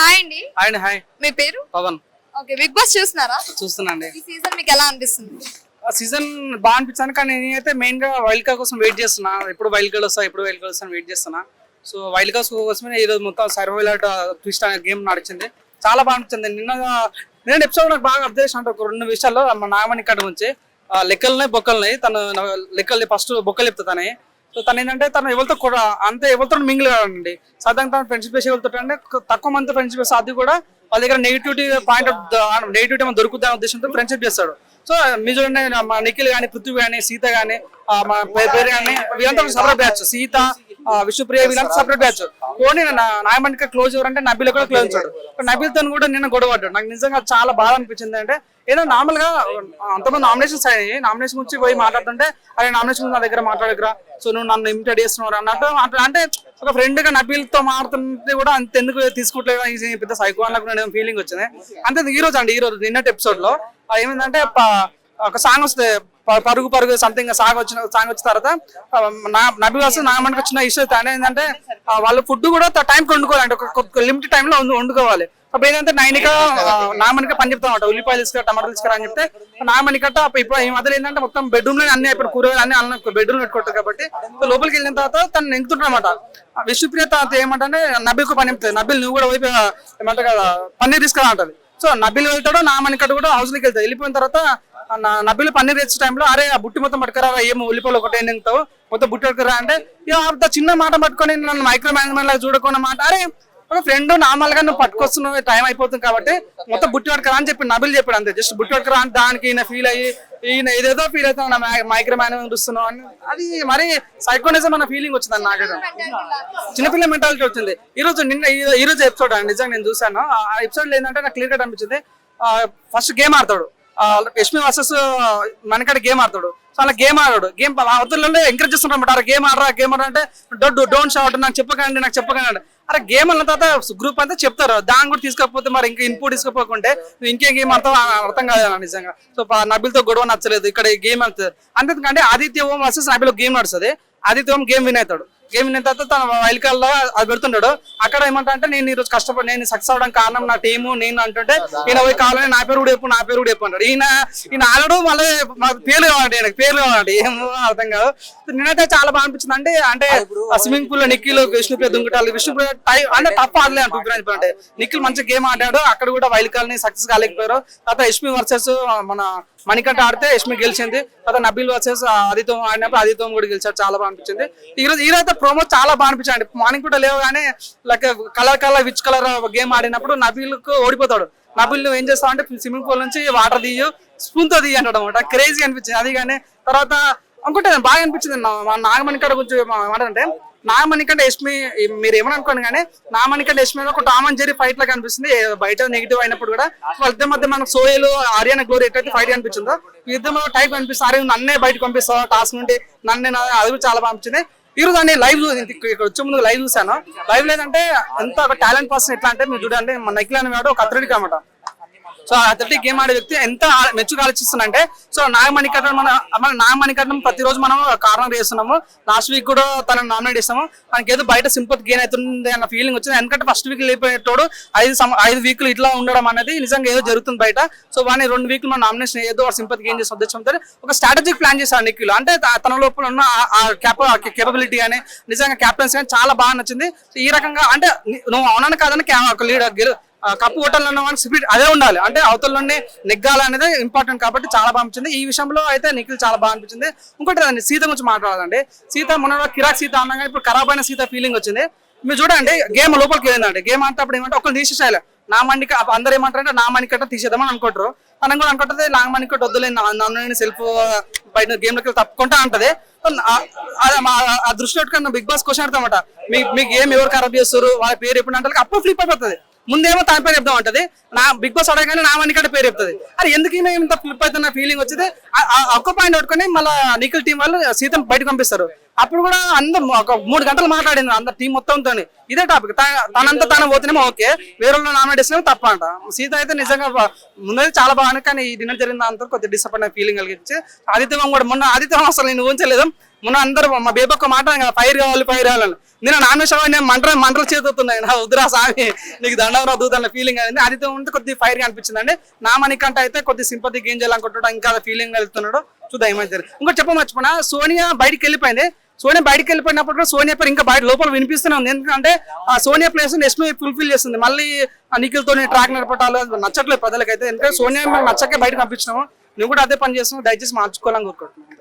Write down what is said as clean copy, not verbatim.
Hi అండి. And hi మీ పేరు? Pawan. Okay, big boss చూస్తున్నారా? చూస్తున్నాండి. ఈ సీజన్ మీకు ఎలా అనిపిస్తుంది? ఆ సీజన్ బాగా అనిపించాను, కానీ నేనైతే మెయిన్ గా వైల్డ్ కార్డ్ కోసం వెయిట్ చేస్తున్నా. ఎప్పుడు వైల్డ్ కార్డ్ వస్తా వెయిట్ చేస్తున్నా. సో వైల్డ్ కార్డ్ కోసమే ఈ రోజు మొత్తం సర్వైవల్ ట్విస్ట్ అనే గేమ్ నడిచింది. చాలా బాగా అనిపించింది. నిన్న ఎపిసోడ్ నాకు బాగా అబ్జర్వేషన్ అంటే ఒక రెండు విషయాల్లో నాగమణి కట్ట నుంచి లెక్కలనే బొక్కల్ని తను లెక్కల్ని ఫస్ట్ బొక్కలు చెప్తానే. సో తను ఏంటంటే తను ఎవరితో కూడా అంతే ఎవరితో మింగిల్ కాదండి. సాధారణంగా తను ఫ్రెండ్షిప్ చేసి ఎవరితో అంటే తక్కువ మంది ఫ్రెండ్షిప్ చేస్తే అది కూడా వాళ్ళ దగ్గర నెగిటివిటీ దొరుకుతున్న ఉద్దేశంతో ఫ్రెండ్షిప్ చేస్తాడు. సో మీ చూడండి, మా నిఖిల్ కానీ, పృథ్వీ కానీ, సీత కానీ, మా పేరు కానీ, వీళ్ళంతా సపరేట్ బ్యాచ్. సీత, విష్ణుప్రియ వీళ్ళంతా సపరేట్ బ్యాచ్. పోనీ నాయమణికి క్లోజ్ ఎవరంటే నబిల్ కూడా క్లోజ్ ఉంటాడు. నబిల్ తో కూడా నిన్న గొడవడ్డాడు. నాకు నిజంగా చాలా బాధ అనిపించింది. అంటే ఏదో నార్మల్ గా అంతమంది నామినేషన్స్ అయ్యాయి, నామినేషన్ గురించి పోయి మాట్లాడుతుంటే అదే నామినేషన్ నా దగ్గర మాట్లాడగరా, సో నువ్వు నన్ను ఇమిటేట్ చేస్తున్నావు అన్నట్టు. అంటే ఒక ఫ్రెండ్ గా నబిల్ తో మాట్లాడుతుంటే కూడా అంత ఎందుకు తీసుకోవట్లేదు, పెద్ద సైకో అన్న ఫీలింగ్ వచ్చింది. అంతే ఈ రోజు నిన్నటి ఎపిసోడ్ లో ఏమైందంటే ఒక సాంగ్ వస్తే పరుగు పరుగు సంథింగ్ సాంగ్ వచ్చిన తర్వాత నబి వస్తే నాగమణికి వచ్చిన ఇష్యూ ఏంటంటే వాళ్ళు ఫుడ్ కూడా టైంకి వండుకోవాలి, ఒక లిమిటెడ్ టైంలో వండుకోవాలి. అప్పుడు ఏంటంటే నైనిక నాగమణిక పని చెప్తా ఉంటా, ఉల్లిపాయలు తీసుకురా, టమాటాలు తీసుకురా అని చెప్తే నాగమణికట్ట ఇప్పుడు ఈ మధ్యలో ఏంటంటే మొత్తం బెడ్రూమ్ లో అన్ని అయిపోయి కూరగాయలు అన్ని అన్న బెడ్రూమ్ పెట్టుకుంటారు. కాబట్టి లోపలికి వెళ్ళిన తర్వాత తను నెంగుతుంటారన్నమాట. విష్ణుప్రియ ఏమంటే నబిల్కు పని చెప్తుంది. నబిల్ నువ్వు కూడా వైపు ఏమంటారు కదా పన్నీర్ తీసుకురా అంటది. సో నబిల్ వెళ్తాడు, నాగమణికట్ట కూడా హౌస్ లోకి వెళ్తాడు. వెళ్ళిపోయిన తర్వాత నబిల్ పన్నీర్ తెచ్చే టైంలో అరే ఆ బుట్టి మొత్తం పట్టుకురా, ఏమో ఉల్లిపాయలు ఒకటే నెంగుతావు, మొత్తం బుట్టి పట్టుకురా అంటే అంత చిన్న మాట పట్టుకొని నన్ను మైక్రో మేనేజ్మెంట్ లాగా చూడకున్న మాట. అరే ఒక ఫ్రెండ్ నార్మల్ గా నువ్వు పట్టుకొస్తున్నావు, టైం అయిపోతుంది కాబట్టి మొత్తం బుట్టి పట్టుకురా అని చెప్పి నబిల్ చెప్పాడు. అంతే, జస్ట్ బుట్టి పట్టుకురా అంటే దానికి ఈయన ఫీల్ అయ్యి ఈయన ఏదేదో ఫీల్ అవుతాం మైక్రో మేనేజ్మెంట్ చూస్తున్నావు అని. అది మరి సైకోనిజం అన్న ఫీలింగ్ వచ్చింది నాకైతే, చిన్నపిల్ల మెంటాలిటీ వచ్చింది. ఈ రోజు ఎపిసోడ్ అండి నిజంగా నేను చూసాను. ఆ ఎపిసోడ్ లో ఏంటంటే నాకు క్లియర్ కట్ అనిపించింది. ఫస్ట్ గేమ్ ఆడతాడు, యష్మి వర్సెస్ మనకడ గేమ్ ఆడతాడు. సో అలా గేమ్ ఆడాడు, గేమ్ అవతలలో ఎంకరేజ్ చేస్తుంటారు, గేమ్ ఆడరా అంటే డోంట్ షౌట్, నాకు చెప్పకండి. అరే గేమ్ అన్న తర్వాత గ్రూప్ అంతా చెప్తారు, దాన్ని కూడా తీసుకోకపోతే మరి ఇంకా ఇన్పుట్ తీసుకోపోకుంటే ఇంకేం గేమ్ అర్థం కాదు నిజంగా. సో నబిల్ తో గొడవ నచ్చలేదు, ఇక్కడ గేమ్ అంతే. ఆదిత్య ఓం వర్సెస్ నబిల్ గేమ్ నడుస్తుంది. ఆదిత్య ఓం గేమ్ విన్ అవుతాడు. గేమ్ విన్న తర్వాత తన వైల్డ్ కార్డ్ లో అది పెడుతుంటాడు. అక్కడ ఏమంటా అంటే నేను ఈ రోజు కష్టపడి నేను సక్సెస్ అవడానికి కారణం నా టీము నేను అంటుంటే ఈయన పోయి కావాలని నా పేరు కూడా చెప్పు అంటాడు. ఈయన ఆడడు, మళ్ళీ పేర్లు కావాలంటే ఏమో అర్థం కాదు. నేనైతే చాలా బాగా అనిపించింది. అంటే స్విమ్మింగ్ పూల్ లో నిఖిల్ విష్ణుప్రియ దుంగటాలు, విష్ణుప్రియ అంటే తప్ప ఆడలే అంటే నిఖిల్ మంచి గేమ్ ఆడాడు. అక్కడ కూడా వైల్డ్ కార్డ్ ని సక్సెస్ కాలేకపోయారు. తర్వాత యష్మి వర్సెస్ మన మణికంఠ ఆడితే యష్మి గెలిచింది. తర్వాత నబిల్ వర్సెస్ ఆదిత్యం ఆడినప్పుడు ఆదిత్యం కూడా గెలిచారు. చాలా బాగా అనిపించింది. ఈరోజు ప్రోమో చాలా బాగా అనిపించండి. మార్నింగ్ కూడా లేవగానే like colour which colour game ఆడినప్పుడు నబిల్ కు ఓడిపోతాడు. నబిల్ నువ్వు ఏం చేస్తావు అంటే స్విమ్మింగ్ పూల్ నుంచి వాటర్ తీయు, స్పూన్ తో తీయ అంటాడు అనమాట. క్రేజీ అనిపించింది అది. కానీ తర్వాత అనుకుంటే బాగా అనిపించింది. నాగమణికంఠ గురించి మాట్లాడంటే నాగమణికంఠ యష్మి మీరు ఏమని అనుకోండి, కానీ నాగమణికంఠ యష్మి ఒక టామ్ అండ్ జెర్రీ ఫైట్ లాగా అనిపిస్తుంది. బయట నెగిటివ్ అయినప్పుడు కూడా వాళ్ళిద్దరి మధ్య మనకు సోయలు ఆర్యన గ్లోరీ ఎట్లయితే ఫైట్ అనిపించిందో ఇద్దరు టైప్ అనిపిస్తుంది. అరే నన్నే బయటకు పంపిస్తావు టాస్క్ నుండి అది కూడా చాలా బాగా అనిపించింది. ఈ రోజు అన్ని లైవ్ ఇక్కడ వచ్చే ముందు లైవ్ చూసాను. లైవ్ లేదంటే ఎంత ఒక టాలెంట్ పర్సన్ ఎట్లా అంటే మీరు చూడండి, మన నకిల్ అనేవాడు ఒక అథ్లెటిక్ అనమాట. సో అథ్లెటిక్ గేమ్ ఆడే వ్యక్తి ఎంత మెచ్చుగా ఆలోచిస్తుందంటే, సో నాగమణికంఠం ప్రతిరోజు మనం కారణం చేస్తున్నాము. లాస్ట్ వీక్ కూడా తనను నామినేట్ చేస్తాము. మనకి ఏదో బయట సింపతి గెయిన్ అవుతుంది అన్న ఫీలింగ్ వచ్చింది. ఎందుకంటే ఫస్ట్ వీక్ వెళ్ళిపోయేటోడు 5 వీక్లు ఇట్లా ఉండడం అనేది నిజంగా ఏదో జరుగుతుంది బయట. సో వాడిని 2 వీక్లు మన నామినేషన్ ఏదో సింపతి గెయిన్ చేసే ఉద్దేశంతో ఒక స్ట్రాటజిక్ ప్లాన్ చేశాడు నిఖిల్. అంటే తన లోపల ఉన్న కేపబిలిటీ కానీ నిజంగా క్యాప్టెన్సీ కానీ చాలా బాగా నచ్చింది. ఈ రకంగా అంటే నువ్వు అవునని కాదని ఒక లీడర్ కప్పు కొట్టాలన్న స్పిరిట్ అదే ఉండాలి. అంటే అవతలలోనే నెగ్గాలనేది ఇంపార్టెంట్ కాబట్టి చాలా బాగా అనిపించింది. ఈ విషయంలో అయితే నిఖిల్ చాలా బాగా అనిపించింది. ఇంకోటి సీత గురించి మాట్లాడాలండి. సీత మొన్న కిరాక్ సీత అన్నా ఇప్పుడు ఖరాబ్ అయిన సీత ఫీలింగ్ వచ్చింది. మీరు చూడండి, గేమ్ లోపలికి వెళ్ళిందంటే గేమ్ అంటప్పుడు ఏమంటే ఒకరు తీసేసాలి. నాగమణిక అందరూ ఏమంటారంటే నాగమణికట్ట తీసేద్దామని అనుకుంటారు. తనకు కూడా అనుకుంటుంది నాగమణికట్ట వద్దులే, నన్ను సెల్ఫ్ బయట గేమ్ లోకి తప్పుకుంటా అంటది. ఆ దృష్టి పెట్టుకుని బిగ్ బాస్ క్వశ్చన్ అడతామట, మీ గేమ్ ఎవరు ఖరాబ్ చేస్తారు, వాళ్ళ పేరు ఎప్పుడు అంటే అప్పుడు ఫ్లిప్ అయిపోతుంది. ముందేమో తన పేరు చెప్దాం అంటది, నా బిగ్ బాస్ అడగానే నాగమణికంఠ పేరు చెప్తుంది. అరే ఎందుకు ఇంత ఫ్లిప్ అవుతున్న ఫీలింగ్ వచ్చింది. ఒక్క పాయింట్ పట్టుకొని మళ్ళీ నిఖిల్ టీం వాళ్ళు సీతను బయటకు పంపిస్తారు. అప్పుడు కూడా అందరు ఒక 3 గంటలు మాట్లాడింది అందరు టీం మొత్తంతో ఇదే టాపిక్. తనంతా తన పోతేనేమో ఓకే, వేరే వాళ్ళు నామినేట్ చేసినా తప్ప అంట. సీత అయితే నిజంగా ముందైతే చాలా బాగుంది, కానీ ఈ డిన్నర్ జరిగిన దాంతో కొద్దిగా డిసప్పాయింట్ ఫీలింగ్ కలిగించి. ఆదిత్యం కూడా మొన్న ఆదిత్యం అసలు నేను ఊహించలేదు. మొన్న అందరూ మా బేబక్క మాట ఫైర్ కావాలని నేను నామినేషన్ నేను మంటలు చేతున్నాయి, నా వద్దురా సామి నీకు దండం రా దూదన్న ఫీలింగ్ అయింది. ఆదిత్యం ఉంటే కొద్దిగా ఫైర్ గా అనిపించిందండి. నా మణికంట అయితే కొద్దిగా సింపతి గేమ్ చేయాలనుకుంటున్నాడు, ఇంకా ఫీలింగ్ వెళ్తున్నాడు. చూద్దాం ఏమైతే. ఇంకోటి చెప్పమర్చిపోయినా, సోనియా బయటికి వెళ్ళిపోయింది. సోనియా బయటికి వెళ్ళిపోయినప్పుడు కూడా సోనియా పేరు ఇంకా బయట లోపల వినిపిస్తూనే ఉంది. ఎందుకంటే ఆ సోనియా ప్లేస్ నెక్స్ట్ ఫుల్ఫిల్ చేస్తుంది. మళ్ళీ నిఖిల్తో ట్రాక్ నడపటాలు నచ్చట్లేదు ప్రజలకైతే. ఎందుకంటే సోనియా నచ్చకే బయటకు పంపించినాము. నువ్వు కూడా అదే పని చేస్తున్నావు, దయచేసి మార్చుకోవాలని కోరుకుంటున్నాను.